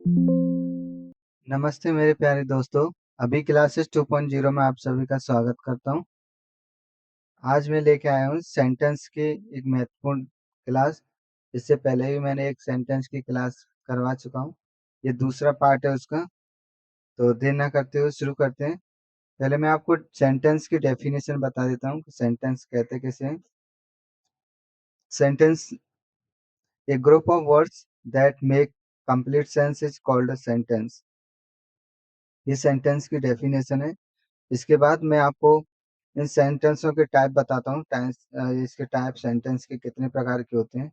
नमस्ते मेरे प्यारे दोस्तों। अभी क्लासेस 2.0 में आप सभी का स्वागत करता हूं। आज मैं लेके आया हूं सेंटेंस की एक महत्वपूर्ण क्लास। इससे पहले भी मैंने एक सेंटेंस की क्लास करवा चुका हूं। ये दूसरा पार्ट है उसका। तो देर ना करते हुए शुरू करते हैं। पहले मैं आपको सेंटेंस की डेफिनेशन बता देता हूं कि सेंटेंस कहते कैसे हैं। Sentence A group of words that make complete sense is called a sentence. ये सेंटेंस की डेफिनेशन है। इसके बाद मैं आपको इन सेंटेंसों के टाइप बताता हूँ। इसके टाइप सेंटेंस के कितने प्रकार के होते हैं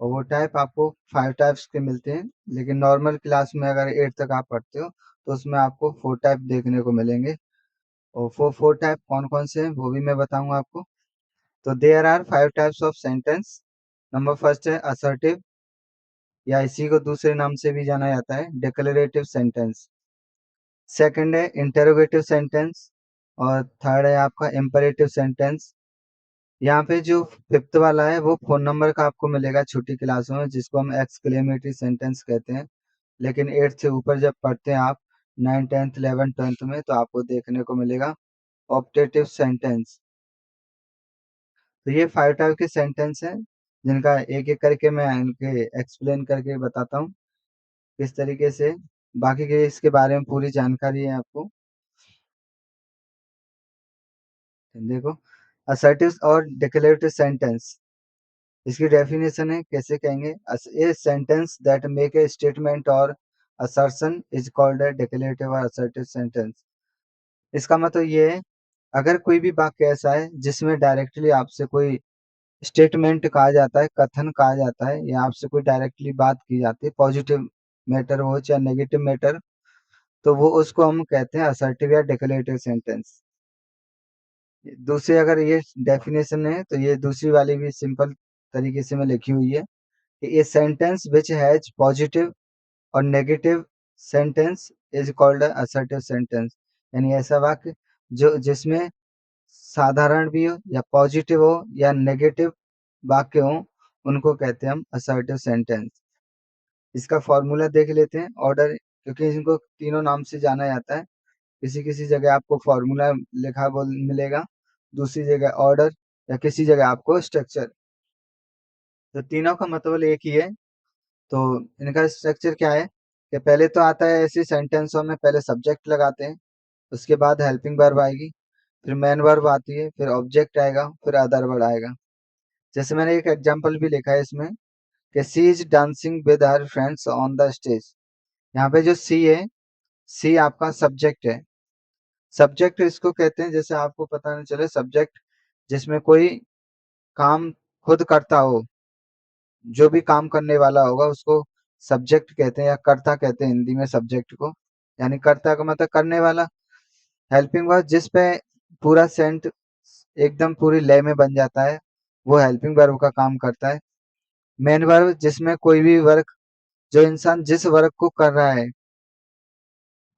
और वो टाइप आपको 5 टाइप्स के मिलते हैं। लेकिन नॉर्मल क्लास में अगर 8 तक आप पढ़ते हो तो उसमें आपको 4 टाइप देखने को मिलेंगे। और वो 4 टाइप कौन कौन से हैं वो भी मैं बताऊंगा आपको। तो there are 5 types of sentence. Number first है असर्टिव, या इसी को दूसरे नाम से भी जाना जाता है डिक्लेरेटिव सेंटेंस। सेकंड है इंटरोगेटिव सेंटेंस और थर्ड है आपका इम्पेरेटिव सेंटेंस। यहाँ पे जो फिफ्थ वाला है वो फोन नंबर का आपको मिलेगा छोटी क्लासों में, जिसको हम एक्सक्लेमेटरी सेंटेंस कहते हैं। लेकिन 8th से ऊपर जब पढ़ते हैं आप 9, 10th, 11th, 12th में, तो आपको देखने को मिलेगा ऑप्टेटिव सेंटेंस। तो ये 5 टाइप के सेंटेंस हैं जिनका एक एक करके मैं इनके एक्सप्लेन करके बताता हूँ किस तरीके से। बाकी के इसके बारे में पूरी जानकारी है आपको। देखो, असर्टिव और डिक्लेरेटिव सेंटेंस, इसकी डेफिनेशन है कैसे कहेंगे। A sentence that make a statement or assertion is called a declarative or assertive sentence. इसका मतलब ये है, अगर कोई भी वाक्य ऐसा है जिसमें डायरेक्टली आपसे कोई स्टेटमेंट कहा जाता है, कथन कहा जाता है, या आपसे कोई डायरेक्टली बात की जाती है, पॉजिटिव मैटर हो चाहे नेगेटिव मैटर, तो वो उसको हम कहते हैं असर्टिव या डिक्लेरेटिव सेंटेंस। दूसरी अगर ये डेफिनेशन है तो ये दूसरी वाली भी सिंपल तरीके से में लिखी हुई है कि a sentence which has positive or negative sentence is called assertive sentence. यानी ऐसा वाक्य जो जिसमें साधारण भी हो या पॉजिटिव हो या नेगेटिव वाक्य हो, उनको कहते हैं हम असर्टिव सेंटेंस। इसका फॉर्मूला देख लेते हैं। ऑर्डर, क्योंकि इनको तीनों नाम से जाना जाता है। किसी किसी जगह आपको फॉर्मूला लिखा बोल मिलेगा, दूसरी जगह ऑर्डर, या किसी जगह आपको स्ट्रक्चर। तो तीनों का मतलब एक ही है। तो इनका स्ट्रक्चर क्या है कि पहले तो आता है ऐसे सेंटेंसों में पहले सब्जेक्ट लगाते हैं, उसके बाद हेल्पिंग वर्ब आएगी, फिर मेन वर्ब आती है, फिर ऑब्जेक्ट आएगा, फिर अदर वर्ब आएगा। जैसे मैंने एक एग्जांपल भी लिखा है इसमें कि she is dancing with her friends on the stage. यहाँ पे जो सी है, सी आपका सब्जेक्ट है। सब्जेक्ट इसको कहते हैं, जैसे आपको पता नहीं चले, सब्जेक्ट जिसमें कोई काम खुद करता हो, जो भी काम करने वाला होगा उसको सब्जेक्ट कहते हैं, या कर्ता कहते हैं हिंदी में सब्जेक्ट को। यानी कर्ता का मतलब करने वाला। हेल्पिंग वर्ब जिस पे पूरा सेंट एकदम पूरी लय में बन जाता है, वो हेल्पिंग वर्ब का काम करता है। मेन वर्ब जिसमें कोई भी वर्क, जो इंसान जिस वर्क को कर रहा है,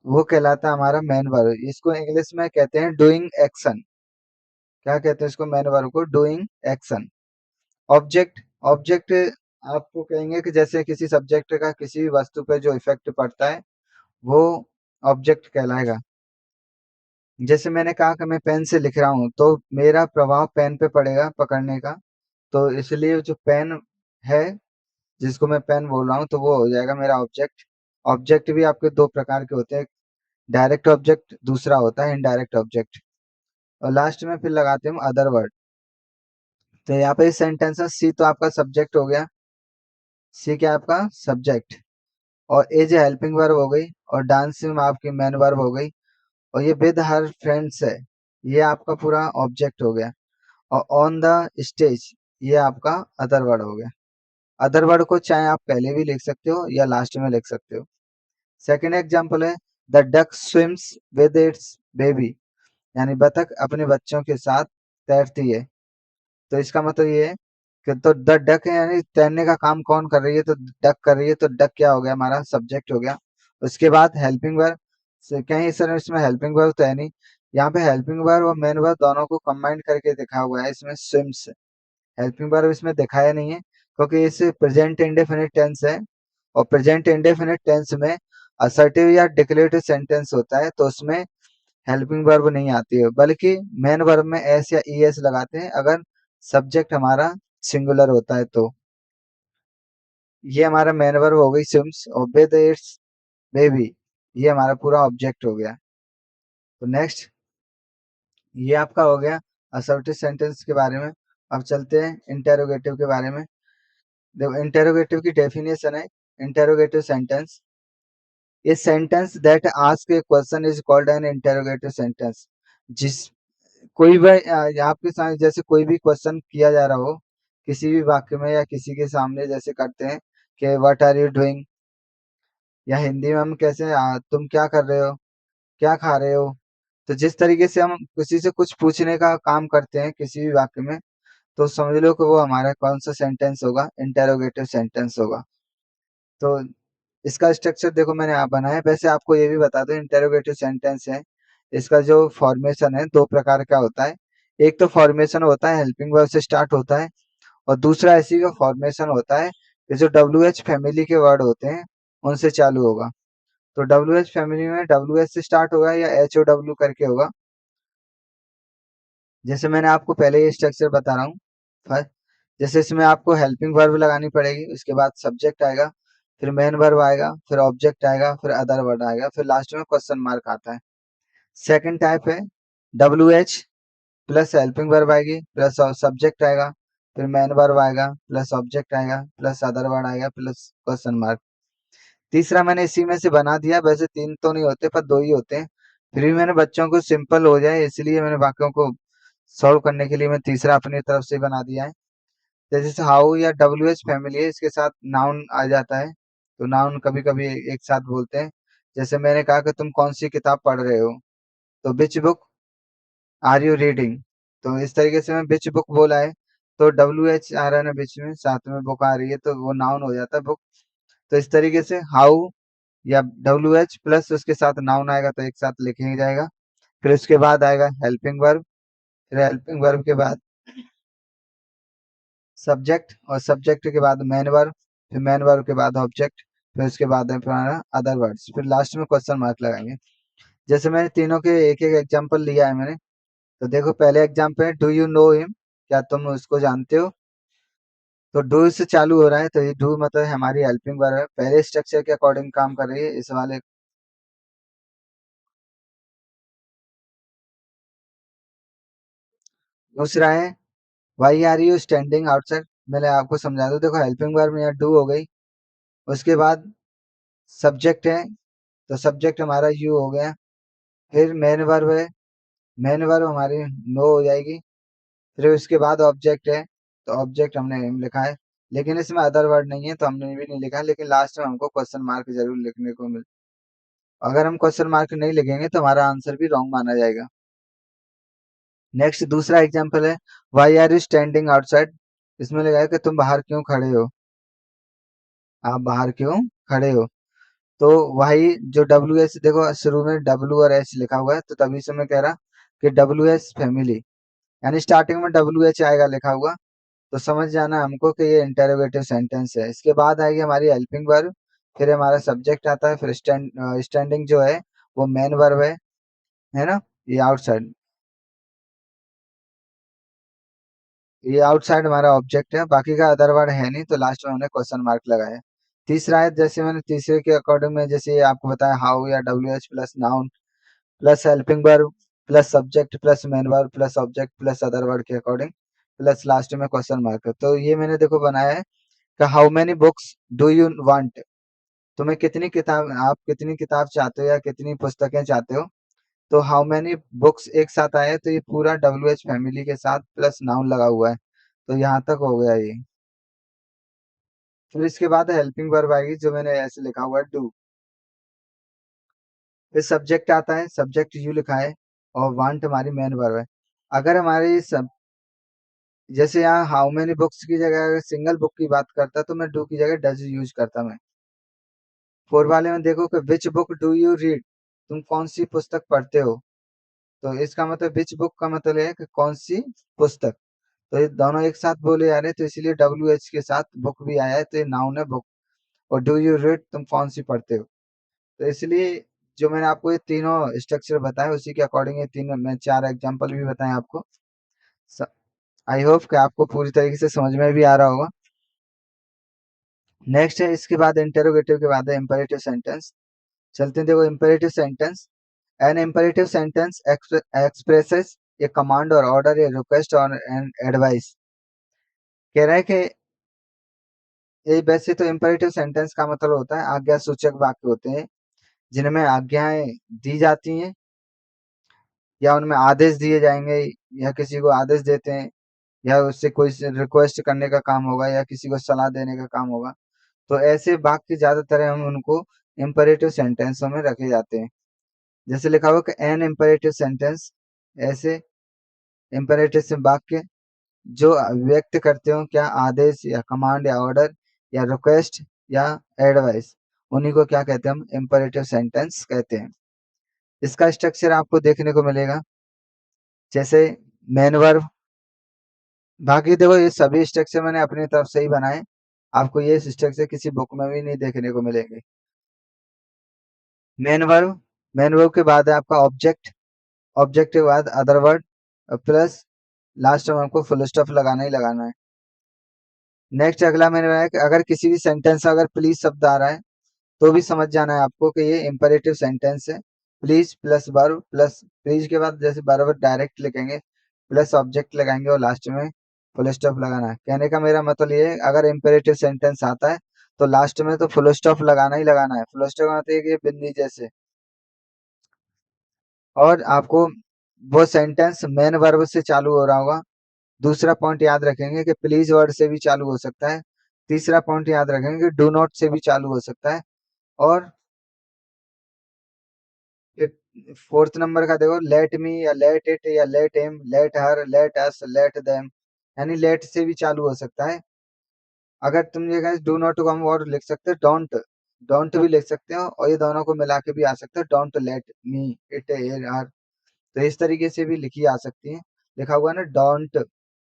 वो कहलाता है हमारा मेन वर्ब। इसको इंग्लिश में कहते हैं डूइंग एक्शन। क्या कहते हैं इसको? मेन वर्ब को डूइंग एक्शन। ऑब्जेक्ट, ऑब्जेक्ट आपको कहेंगे कि जैसे किसी सब्जेक्ट का किसी भी वस्तु पे जो इफेक्ट पड़ता है, वो ऑब्जेक्ट कहलाएगा। जैसे मैंने कहा कि मैं पेन से लिख रहा हूँ तो मेरा प्रभाव पेन पे पड़ेगा पकड़ने का, तो इसलिए जो पेन है, जिसको मैं पेन बोल रहा हूँ, तो वो हो जाएगा मेरा ऑब्जेक्ट। ऑब्जेक्ट भी आपके दो प्रकार के होते हैं, डायरेक्ट ऑब्जेक्ट, दूसरा होता है इनडायरेक्ट ऑब्जेक्ट। और लास्ट में फिर लगाते हैं अदर वर्ड। तो यहाँ पे इस सेंटेंस में सी तो आपका सब्जेक्ट हो गया, सी क्या आपका सब्जेक्ट, और एज हेल्पिंग वर्ब हो गई, और डांसिंग में आपकी मेन वर्ब हो गई, और ये विद हर फ्रेंड्स है, ये आपका पूरा ऑब्जेक्ट हो गया। और ऑन द स्टेज, ये आपका अदर वर्ड हो गया। अदर वर्ड को चाहे आप पहले भी लिख सकते हो या लास्ट में लिख सकते हो। सेकेंड एग्जाम्पल है the duck swims with its baby. यानी बतख अपने बच्चों के साथ तैरती है। तो इसका मतलब ये है कि तो द डक है, यानी तैरने का काम कौन कर रही है? तो डक कर रही है, तो डक क्या हो गया? हमारा सब्जेक्ट हो गया। उसके बाद हेल्पिंग वर्ब से कहीं सर इसमें हेल्पिंग वर्ब तो है नहीं, यहाँ पे हेल्पिंग वर्ब और मेन वर्ब दोनों को कंबाइन करके दिखा हुआ है इसमें स्विम्स। हेल्पिंग वर्ब इसमें दिखाया नहीं है क्योंकि इस प्रेजेंट इंडेफिनिट टेंस है, और प्रेजेंट इंडेफिनिट टेंस में असर्टिव या डिक्लेरेटिव सेंटेंस होता है तो उसमें हेल्पिंग वर्ब नहीं आती है, बल्कि मेन वर्ब में एस या ईएस लगाते हैं अगर सब्जेक्ट हमारा सिंगुलर होता है तो। ये हमारा मेन वर्ब हो गई स्विम्स और विद इट्स बेबी, ये हमारा पूरा ऑब्जेक्ट हो गया। तो नेक्स्ट, ये आपका हो गया असर्टिव सेंटेंस के बारे में। अब चलते हैं इंटेरोगेटिव के बारे में। देखो इंटेरोगेटिव की डेफिनेशन है, interrogative sentence A sentence that ask A question is called an interrogative sentence. जिस कोई भी आपके साथ जैसे कोई भी क्वेश्चन किया जा रहा हो किसी भी वाक्य में या किसी के सामने, जैसे करते हैं कि व्हाट आर यू डूइंग, या हिंदी में हम कैसे तुम क्या कर रहे हो, क्या खा रहे हो। तो जिस तरीके से हम किसी से कुछ पूछने का काम करते हैं किसी भी वाक्य में, तो समझ लो कि वो हमारा कौन सा सेंटेंस होगा, इंटेरोगेटिव सेंटेंस होगा। तो इसका स्ट्रक्चर देखो मैंने आप बनाया है। वैसे आपको ये भी बता दूं, इंटेरोगेटिव सेंटेंस है, इसका जो फॉर्मेशन है दो प्रकार का होता है। एक तो फॉर्मेशन होता है हेल्पिंग वर्ब से स्टार्ट होता है, और दूसरा ऐसी का फॉर्मेशन होता है कि जो डब्ल्यू एच फैमिली के वर्ड होते हैं उनसे चालू होगा। तो डब्ल्यू एच फैमिली में डब्ल्यू एच से स्टार्ट होगा या एच ओ डब्ल्यू करके होगा। जैसे मैंने आपको पहले ये स्ट्रक्चर बता रहा हूँ। फर्स्ट, जैसे इसमें आपको हेल्पिंग वर्ब लगानी पड़ेगी, उसके बाद सब्जेक्ट आएगा, फिर मेन वर्ब आएगा, फिर ऑब्जेक्ट आएगा, फिर अदर वर्ड आएगा, फिर लास्ट में क्वेश्चन मार्क आता है। सेकंड टाइप है W H plus helping verb आएगी प्लस सब्जेक्ट आएगा, फिर मेन वर्ब आएगा प्लस ऑब्जेक्ट आएगा प्लस अदर वर्ड आएगा प्लस क्वेश्चन मार्क। तीसरा मैंने इसी में से बना दिया, वैसे तीन तो नहीं होते पर दो ही होते हैं, फिर भी मैंने बच्चों को सिंपल हो जाए इसलिए मैंने वाक्यों को सॉल्व करने के लिए मैं तीसरा अपनी तरफ से बना दिया है। जैसे हाउ या डब्ल्यू एच फैमिली है, इसके साथ नाउन आ जाता है, तो नाउन कभी कभी एक साथ बोलते हैं। जैसे मैंने कहा कि तुम कौन सी किताब पढ़ रहे हो, तो which book are you reading. तो इस तरीके से मैं विच बुक बोला है, तो डब्ल्यू एच आ रहा है ना बीच में, साथ में बुक आ रही है तो वो नाउन हो जाता है बुक। तो इस तरीके से हाउ या डब्ल्यू एच प्लस उसके साथ नाउन आएगा तो एक साथ लिखा जाएगा। फिर उसके बाद आएगा हेल्पिंग वर्ब, फिर हेल्पिंग वर्ब के बाद सब्जेक्ट, और सब्जेक्ट के बाद मेन वर्ब, फिर मेन वर्ब के बाद ऑब्जेक्ट, फिर उसके बाद है हमारा अदर वर्ड्स, फिर लास्ट में क्वेश्चन मार्क लगाएंगे। जैसे मैंने तीनों के एक एक एग्जांपल लिया है मैंने। तो देखो पहले एग्जांपल है डू यू नो हिम, क्या तुम उसको जानते हो। तो डू से चालू हो रहा है, तो ये डू मतलब हमारी हेल्पिंग वर्ब है, पहले स्ट्रक्चर के अकॉर्डिंग काम कर रही है इस वाले। दूसरा है why are you standing outside. मैंने आपको समझा दूं, देखो हेल्पिंग वर्ब में यहाँ डू हो गई, उसके बाद सब्जेक्ट है, तो सब्जेक्ट हमारा यू हो गया, फिर मेन वर्ब है, मेन वर्ब हमारी नो हो जाएगी, फिर उसके बाद ऑब्जेक्ट है, तो ऑब्जेक्ट हमने हिम लिखा है, लेकिन इसमें अदर वर्ड नहीं है तो हमने भी नहीं लिखा है, लेकिन लास्ट में हमको क्वेश्चन मार्क जरूर लिखने को मिल। अगर हम क्वेश्चन मार्क नहीं लिखेंगे तो हमारा आंसर भी रॉन्ग माना जाएगा। नेक्स्ट दूसरा एग्जांपल है why are you standing outside. इसमें लगा है कि तुम बाहर क्यों खड़े हो, आप बाहर क्यों खड़े हो। तो वही जो डब्ल्यू एस, देखो शुरू में डब्ल्यू और एच लिखा हुआ है तो तभी से मैं कह रहा कि डब्ल्यू एस फैमिली, यानी स्टार्टिंग में डब्ल्यू एच आएगा लिखा हुआ, तो समझ जाना हमको कि ये इंटेरोगेटिव सेंटेंस है। इसके बाद आएगी हमारी हेल्पिंग वर्ब, फिर हमारा सब्जेक्ट आता है, फिर स्टैंडिंग जो है वो मेन वर्ब है ना। ये आउटसाइड, ये आउटसाइड हमारा ऑब्जेक्ट है, बाकी का अदर वर्ड है नहीं तो लास्ट में हमने क्वेश्चन मार्क लगाया है। तीसरा है, जैसे मैंने तीसरे के अकॉर्डिंग में जैसे आपको बताया हाउ या W H plus noun plus helping verb plus subject plus main verb plus object plus other word के अकॉर्डिंग प्लस लास्ट में क्वेश्चन मार्क। तो ये मैंने देखो बनाया है कि how many books do you want, तुम्हें कितनी किताब, आप कितनी किताब चाहते हो या कितनी पुस्तकें चाहते हो। तो हाउ मेनी बुक्स एक साथ आया है, तो ये पूरा डब्ल्यू एच फैमिली के साथ प्लस नाउन लगा हुआ है, तो यहाँ तक हो गया ये। फिर इसके बाद हेल्पिंग वर्ब आएगी जो मैंने ऐसे लिखा हुआ है डू, फिर सब्जेक्ट आता है, सब्जेक्ट यू लिखा है, और वांट हमारी मेन वर्ब है। अगर हमारी सब, जैसे यहाँ हाउ मेनी बुक्स की जगह अगर सिंगल बुक की बात करता तो मैं डू की जगह डज यूज करता मैं। फोर वाले में देखो कि which book do you read, तुम कौन सी पुस्तक पढ़ते हो। तो इसका मतलब विच बुक का मतलब है कि कौन सी पुस्तक। तो ये दोनों एक साथ बोले जा रहे हैं तो इसीलिए डब्ल्यू एच के साथ बुक भी आया है, तो ये नाउन है बुक, और डू यू रीड तुम कौन सी पढ़ते हो। तो इसलिए जो मैंने आपको ये तीनों स्ट्रक्चर बताए उसी के अकॉर्डिंग ये तीनों मैं 4 एग्जांपल भी बताए आपको। आई होप कि आपको पूरी तरीके से समझ में भी आ रहा होगा। नेक्स्ट है इसके बाद इंटेरोगेटिव के बाद है इंपेरेटिव सेंटेंस। चलते हैं देखो imperative sentence. An imperative sentence expresses a command or order, a request or an advice. कह रहा है कि ये वैसे तो इंपेरेटिव सेंटेंस का मतलब होता है आज्ञा सूचक वाक्य होते हैं जिनमें आज्ञाएं दी जाती हैं या उनमें आदेश दिए जाएंगे या किसी को आदेश देते हैं या उससे कोई रिक्वेस्ट करने का काम होगा या किसी को सलाह देने का काम होगा। तो ऐसे वाक्य ज्यादातर हम उनको इंपेरेटिव सेंटेंसों में रखे जाते हैं। जैसे लिखा हुआ कि एन इंपेरेटिव सेंटेंस, ऐसे इंपेरेटिव से वाक्य जो व्यक्त करते हो क्या आदेश या कमांड या ऑर्डर या रिक्वेस्ट या एडवाइस, उन्हीं को क्या कहते हैं हम इंपेरेटिव सेंटेंस कहते हैं। इसका स्ट्रक्चर आपको देखने को मिलेगा जैसे मेन वर्ब। बाकी देखो ये सभी स्ट्रक्चर मैंने अपनी तरफ से ही बनाए, आपको ये स्ट्रक्चर किसी बुक में भी नहीं देखने को मिलेंगे। मेन वर्ब, मेन वर्ब के बाद है आपका ऑब्जेक्ट, ऑब्जेक्ट के बाद अदर वर्ड प्लस लास्ट में हमको फुल स्टॉप लगाना ही लगाना है। नेक्स्ट अगला मैंने बनाया कि अगर किसी भी सेंटेंस में अगर प्लीज शब्द आ रहा है तो भी समझ जाना है आपको कि ये इंपेरेटिव सेंटेंस है। Please plus verb plus please के बाद जैसे वर्ब डायरेक्ट लिखेंगे प्लस ऑब्जेक्ट लगाएंगे और लास्ट में फुल स्टॉप लगाना है। कहने का मेरा मतलब ये है अगर इंपेरेटिव सेंटेंस आता है तो लास्ट में तो फुल स्टॉप लगाना ही लगाना है। फुल स्टॉप आते है कि बिंदी जैसे। और आपको वो सेंटेंस मेन वर्ब से चालू हो रहा होगा। दूसरा पॉइंट याद रखेंगे कि प्लीज वर्ड से भी चालू हो सकता है। तीसरा पॉइंट याद रखेंगे कि डू नॉट से भी चालू हो सकता है। और फोर्थ नंबर का देखो लेट मी या लेट इट या let him let her let us let them, यानी लेट से भी चालू हो सकता है। अगर तुम ये कहें डू नॉट को हम और लिख सकते हैं डोंट, डोंट भी लिख सकते हो और ये दोनों को मिला के भी आ सकता है डोंट लेट मी इट हर। तो इस तरीके से भी लिखी आ सकती है। लिखा हुआ है ना don't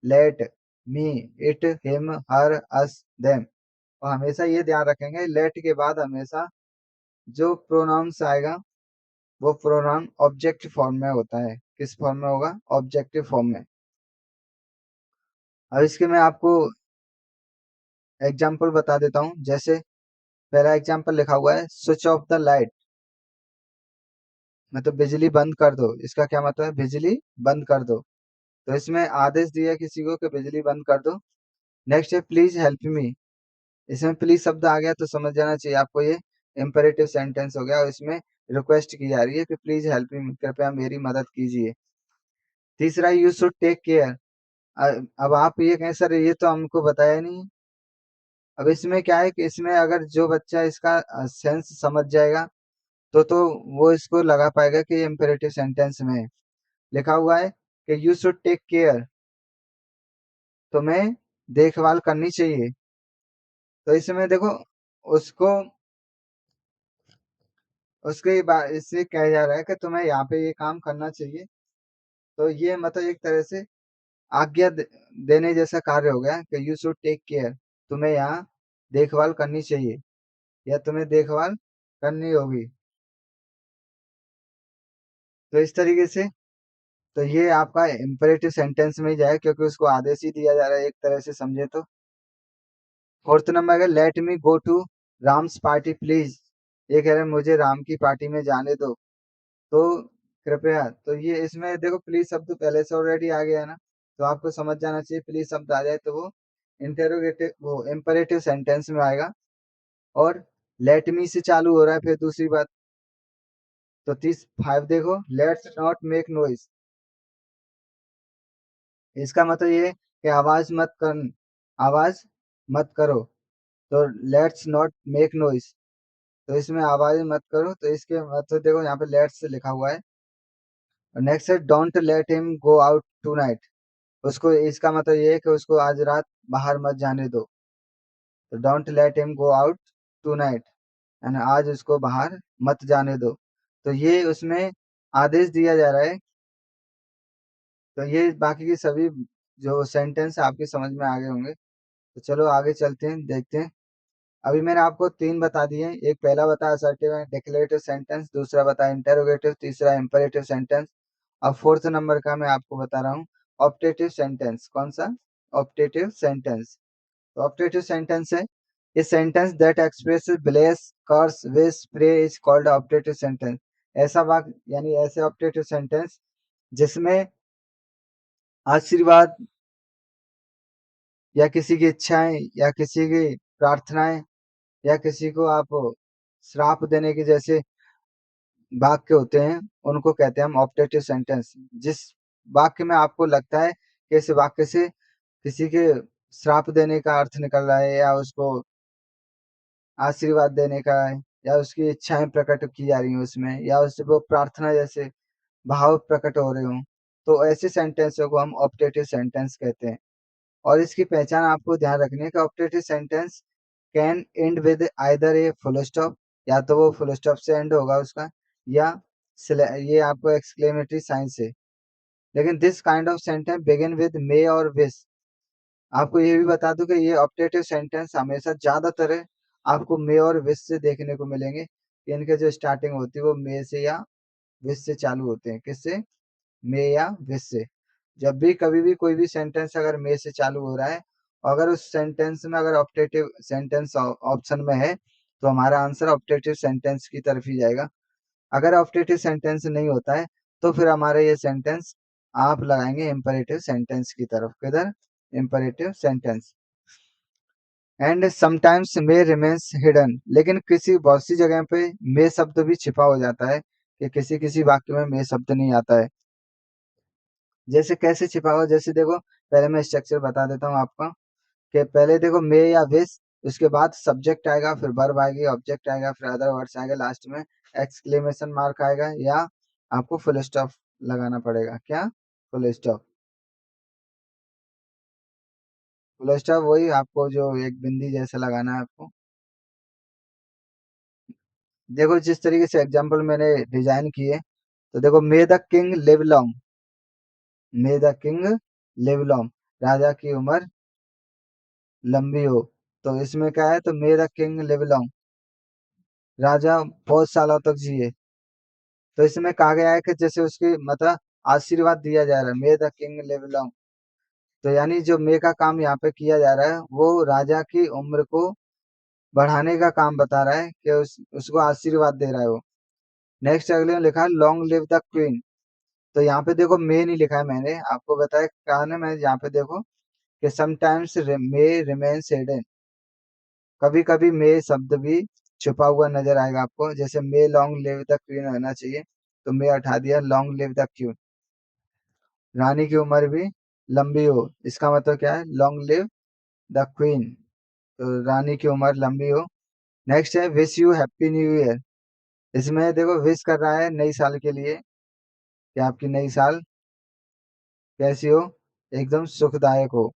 let me it him her us them. और हमेशा ये ध्यान रखेंगे लेट के बाद हमेशा जो प्रोनाउंस आएगा वो प्रोनाउन ऑब्जेक्ट फॉर्म में होता है। किस फॉर्म में होगा? ऑब्जेक्टिव फॉर्म में। अब इसके मैं आपको एग्जांपल बता देता हूँ। जैसे पहला एग्जांपल लिखा हुआ है स्विच ऑफ द लाइट, मतलब बिजली बंद कर दो। इसका क्या मतलब है? बिजली बंद कर दो। तो इसमें आदेश दिया किसी को कि बिजली बंद कर दो। नेक्स्ट है प्लीज हेल्प मी। इसमें प्लीज शब्द आ गया तो समझ जाना चाहिए आपको ये इंपेरेटिव सेंटेंस हो गया और इसमें रिक्वेस्ट की जा रही है कि प्लीज हेल्प मी, कृपया मेरी मदद कीजिए। तीसरा यू शुड टेक केयर। अब आप ये कहें सर ये तो हमको बताया नहीं। अब इसमें क्या है कि इसमें अगर जो बच्चा इसका सेंस समझ जाएगा तो वो इसको लगा पाएगा कि ये इंपेरेटिव सेंटेंस में है। लिखा हुआ है कि यू शुड टेक केयर, तुम्हें देखभाल करनी चाहिए। तो इसमें देखो उसको इससे कहा जा रहा है कि तुम्हें यहाँ पे ये काम करना चाहिए। तो ये मतलब एक तरह से आज्ञा देने जैसा कार्य हो गया कि यू शुड टेक केयर, तुम्हें यहाँ देखभाल करनी चाहिए या तुम्हें देखभाल करनी होगी। तो इस तरीके से तो ये आपका इम्पेरेटिव सेंटेंस में ही जाए क्योंकि उसको आदेश ही दिया जा रहा है एक तरह से समझे तो। फोर्थ नंबर है let me go to Ram's party please. ये कह रहे हैं मुझे राम की पार्टी में जाने दो, तो कृपया। तो ये इसमें देखो प्लीज शब्द पहले से ऑलरेडी आ गया है ना, तो आपको समझ जाना चाहिए प्लीज शब्द आ जाए तो वो इंटेरोगेटिव वो इम्पेरेटिव सेंटेंस में आएगा। और लेट मी से चालू हो रहा है फिर दूसरी बात। तो 5 देखो लेट्स नॉट मेक नॉइज। इसका मतलब ये है कि आवाज मत करो। तो लेट्स नॉट मेक नॉइज, तो इसमें आवाज मत करो। तो इसके मतलब देखो यहाँ पे लेट्स लिखा हुआ है। नेक्स्ट है don't let him go out tonight. उसको इसका मतलब ये है कि उसको आज रात बाहर मत जाने दो। तो don't let him go out tonight, यानी आज उसको बाहर मत जाने दो। तो ये उसमें आदेश दिया जा रहा है। तो ये बाकी की सभी जो सेंटेंस आपके समझ में आ गए होंगे। तो चलो आगे चलते हैं देखते हैं। अभी मैंने आपको 3 बता दिए। एक पहला बताया असर्टिव एंड डिक्लेरेटिव सेंटेंस, दूसरा बताया इंटरोगेटिव, तीसरा इम्पेरेटिव सेंटेंस। अब 4th नंबर का मैं आपको बता रहा हूँ ऑप्टेटिव सेंटेंस। कौन-सा? Optative sentence. तो ऑप्टेटिव सेंटेंस है a sentence that expresses bless, curse, wish, pray is called optative sentence. ऐसा वाक्य यानी ऐसे ऑप्टेटिव सेंटेंस जिसमें आशीर्वाद या किसी की इच्छाएँ या किसी की प्रार्थनाएँ या किसी को आप श्राप देने के जैसे वाक्य होते हैं, उनको कहते हैं हम ऑप्टेटिव सेंटेंस। जिस वाक्य में आपको लगता है कि इस वाक्य से किसी के श्राप देने का अर्थ निकल रहा है या उसको आशीर्वाद देने का है या उसकी इच्छाएँ प्रकट की जा रही हैं उसमें या उससे वो प्रार्थना जैसे भाव प्रकट हो रहे हों, तो ऐसे सेंटेंसों को हम ऑप्टेटिव सेंटेंस कहते हैं। और इसकी पहचान आपको ध्यान रखनी है कि optative sentence can and with either a full stop, या तो वो फुल स्टॉप से एंड होगा उसका, या ये आपको एक्सक्लेमेटरी साइन से। लेकिन this kind of sentence begin with may or wish. आपको ये भी बता दूं कि ये ऑप्टेटिव सेंटेंस हमेशा ज्यादातर आपको मे और विश से देखने को मिलेंगे। इनके जो स्टार्टिंग होती है वो मे से या विश से चालू होते हैं। किससे? मे या विश से। जब भी कभी भी कोई भी सेंटेंस अगर मे से चालू हो रहा है, अगर उस सेंटेंस में अगर ऑप्टेटिव सेंटेंस ऑप्शन में है, तो हमारा आंसर ऑप्टेटिव सेंटेंस की तरफ ही जाएगा। अगर ऑप्टेटिव सेंटेंस नहीं होता है, तो फिर हमारा ये सेंटेंस आप लगाएंगे इम्पेरेटिव सेंटेंस की तरफ। किधर? Imperative sentence. And sometimes may remains hidden, लेकिन किसी बहुत सी जगह पे मे शब्द भी छिपा हो जाता है कि किसी किसी वाक्य में मे शब्द नहीं आता है। जैसे कैसे छिपा हुआ? जैसे देखो, पहले मैं स्ट्रक्चर बता देता हूँ आपको कि पहले देखो मे या विश, उसके बाद सब्जेक्ट आएगा, फिर वर्ब आएगी, ऑब्जेक्ट आएगा, फिर अदर वर्ड्स आएंगे, लास्ट में एक्सक्लेमेशन मार्क आएगा, या आपको फुल स्टॉप लगाना पड़ेगा। क्या? Full stop. फुल स्टॉप वही आपको जो एक बिंदी जैसे लगाना है आपको। देखो जिस तरीके से एग्जाम्पल मैंने डिजाइन किए, तो देखो may the king live long, may the king live long, राजा की उम्र लंबी हो। तो इसमें क्या है? तो may the king live long, राजा बहुत सालों तक जिए। तो इसमें कहा गया है कि जैसे उसकी मतलब आशीर्वाद दिया जा रहा है, मे द किंग लिव लॉन्ग। तो यानी जो मे का काम यहाँ पे किया जा रहा है वो राजा की उम्र को बढ़ाने का काम बता रहा है कि उसको आशीर्वाद दे रहा है वो। नेक्स्ट अगले में लिखा है लॉन्ग लिव द क्वीन। तो यहाँ पे देखो मे नहीं लिखा है, मैंने आपको बताया कहा ना, मैं यहाँ पे देखो कि समटाइम्स मे रिमेन्स हिडन, कभी कभी मे शब्द भी छुपा हुआ नजर आएगा आपको। जैसे मे लॉन्ग लिव द क्वीन होना चाहिए, तो मे हटा दिया, लॉन्ग लिव द क्वीन, रानी की उम्र भी लंबी हो। इसका मतलब क्या है? लॉन्ग लिव द क्वीन, तो रानी की उम्र लंबी हो। नेक्स्ट है wish you happy new year. इसमें देखो विश कर रहा है नई साल के लिए कि आपकी नई साल कैसी हो? एकदम सुखदायक हो।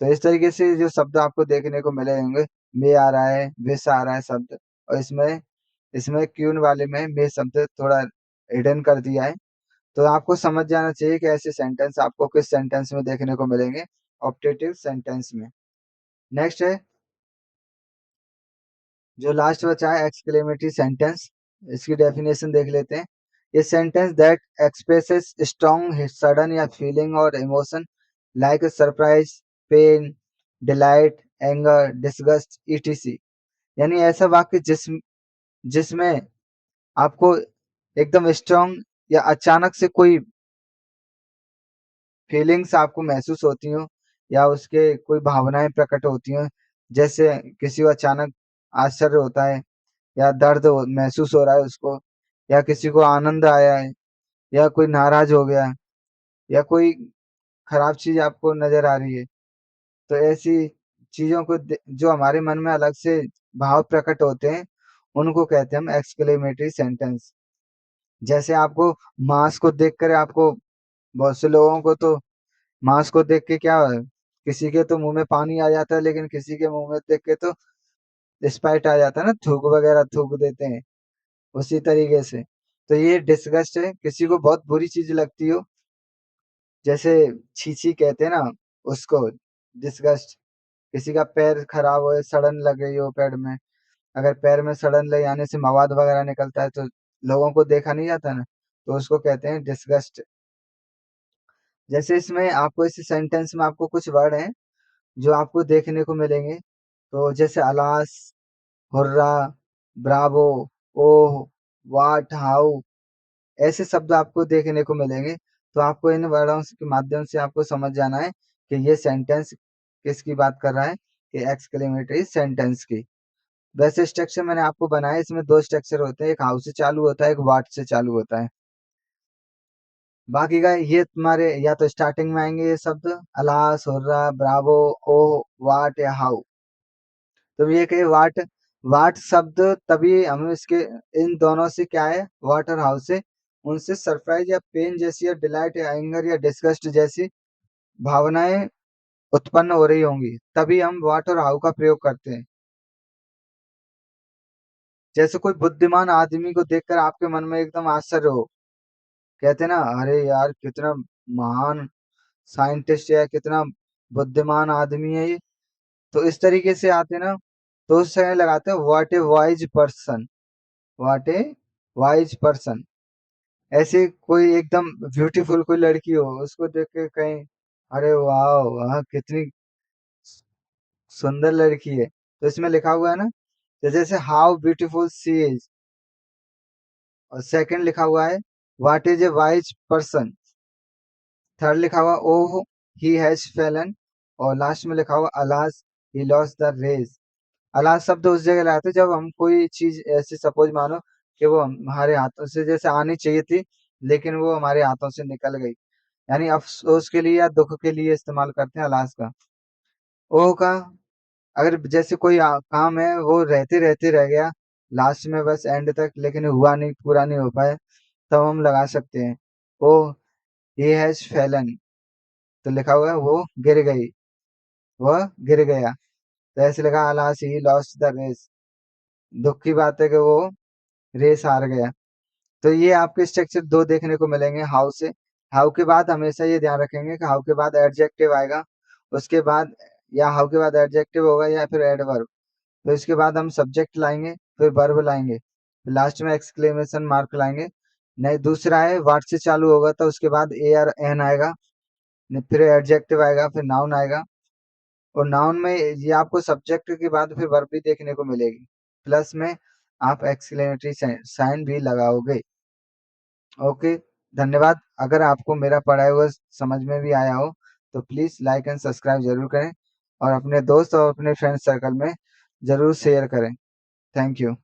तो इस तरीके से जो शब्द आपको देखने को मिले होंगे, मे आ रहा है, विश आ रहा है शब्द, और इसमें इसमें क्यून वाले में मे शब्द थोड़ा हिडन कर दिया है। तो आपको समझ जाना चाहिए कि ऐसे सेंटेंस आपको किस सेंटेंस में देखने को मिलेंगे, ऑप्टेटिव सेंटेंस में। नेक्स्ट है जो लास्ट बचा है एक्सक्लेमेटरी सेंटेंस। इसकी डेफिनेशन देख लेते हैं। ये sentence that expresses strong sudden या फीलिंग और emotion like surprise, pain, delight, anger, disgust, ETC. यानी ऐसा वाक्य जिसमें आपको एकदम स्ट्रॉन्ग या अचानक से कोई फीलिंग्स आपको महसूस होती हो या उसके कोई भावनाएं प्रकट होती हो। जैसे किसी को अचानक आश्चर्य होता है या महसूस हो रहा है उसको, या किसी को आनंद आया है, या कोई नाराज हो गया, या कोई खराब चीज आपको नजर आ रही है। तो ऐसी चीजों को जो हमारे मन में अलग से भाव प्रकट होते हैं, उनको कहते हैं हम एक्सक्लेमेटरी सेंटेंस। जैसे आपको मांस को देखकर आपको, बहुत से लोगों को तो मांस को देख के क्या है, किसी के तो मुंह में पानी आ जाता है, लेकिन किसी के मुंह में देख के तो स्पाइट आ जाता है ना, थूक वगैरह थूक देते हैं उसी तरीके से। तो ये डिस्गस्ट है, किसी को बहुत बुरी चीज लगती हो, जैसे छी छी कहते हैं ना उसको, डिस्गस्ट। किसी का पैर खराब हो, सड़न लग गई हो पैर में, अगर पैर में सड़न लग जाने से मवाद वगैरह निकलता है तो लोगों को देखा नहीं जाता ना, तो उसको कहते हैं डिस्गस्ट। जैसे इसमें आपको इस सेंटेंस में आपको कुछ वर्ड हैं जो आपको देखने को मिलेंगे, तो जैसे alas, hurrah, bravo, oh, what, how, ऐसे शब्द आपको देखने को मिलेंगे। तो आपको इन वर्डों के माध्यम से आपको समझ जाना है कि ये सेंटेंस किसकी बात कर रहा है, कि एक्सक्लेमेटरी सेंटेंस की। वैसे स्ट्रक्चर मैंने आपको बनाया, इसमें दो स्ट्रक्चर होते हैं, एक हाउ से चालू होता है, एक वाट से चालू होता है। बाकी का ये तुम्हारे या तो स्टार्टिंग में आएंगे ये शब्द, अलास, हुर्रा, ब्रावो, ओ, वाट या हाउ। तो ये कहे वाट, वाट शब्द तभी हम इसके, इन दोनों से क्या है, वाट और हाउ से, उनसे सरप्राइज या पेन जैसी या डिलाइट या एंगर या डिस्गस्ट जैसी भावनाएं उत्पन्न हो रही होंगी, तभी हम वाट और हाउ का प्रयोग करते हैं। जैसे कोई बुद्धिमान आदमी को देखकर आपके मन में एकदम आश्चर्य हो, कहते हैं ना, अरे यार कितना महान साइंटिस्ट है, कितना बुद्धिमान आदमी है ये, तो इस तरीके से आते ना, तो उस समय लगाते हैं what A wise person, what A wise person. ऐसे कोई एकदम ब्यूटीफुल कोई लड़की हो, उसको देख के कहें अरे वाह वाह कितनी सुंदर लड़की है, तो इसमें लिखा हुआ है ना, तो जैसे हाउ ब्यूटीफुल सी इज, और सेकंड लिखा हुआ है what is a wise person, third लिखा हुआ ओह ही हैज फेलन, और लास्ट में लिखा हुआ alas he lost the race. Alas शब्द उस जगह लाते हैं जब हम कोई चीज ऐसे सपोज मानो कि वो हमारे हाथों से जैसे आनी चाहिए थी, लेकिन वो हमारे हाथों से निकल गई, यानी अफसोस के लिए या दुख के लिए इस्तेमाल करते हैं अलास का। ओह का, अगर जैसे कोई काम है वो रहते रहते रह गया लास्ट में बस एंड तक, लेकिन हुआ नहीं, पूरा नहीं हो पाया, तब हम लगा सकते हैं ओह ही हैज फेलन, तो लिखा हुआ है वो गिर गई, वह गिर गया, तो ऐसे लिखा alas he lost the race, दुख की बात है कि वो रेस हार गया। तो ये आपके स्ट्रक्चर दो देखने को मिलेंगे हाउ से। हाउ के बाद हमेशा ये ध्यान रखेंगे कि हाउ के बाद एडजेक्टिव आएगा, उसके बाद, या हाउ के बाद एडजेक्टिव होगा या फिर एडवर्ब, तो इसके बाद हम सब्जेक्ट लाएंगे, फिर वर्ब लाएंगे, लास्ट में एक्सक्लेमेशन मार्क लाएंगे। नहीं, दूसरा है वाट से चालू होगा तो उसके बाद ए आर एन आएगा, फिर एडजेक्टिव आएगा, फिर नाउन आएगा, और नाउन में ये आपको सब्जेक्ट के बाद फिर वर्ब भी देखने को मिलेगी, प्लस में आप एक्सक्लेमेटरी साइन भी लगाओगे। ओके, धन्यवाद। अगर आपको मेरा पढ़ाया हुआ समझ में भी आया हो तो प्लीज़ लाइक एंड सब्सक्राइब ज़रूर करें, और अपने दोस्त और अपने फ्रेंड सर्कल में ज़रूर शेयर करें। Thank you.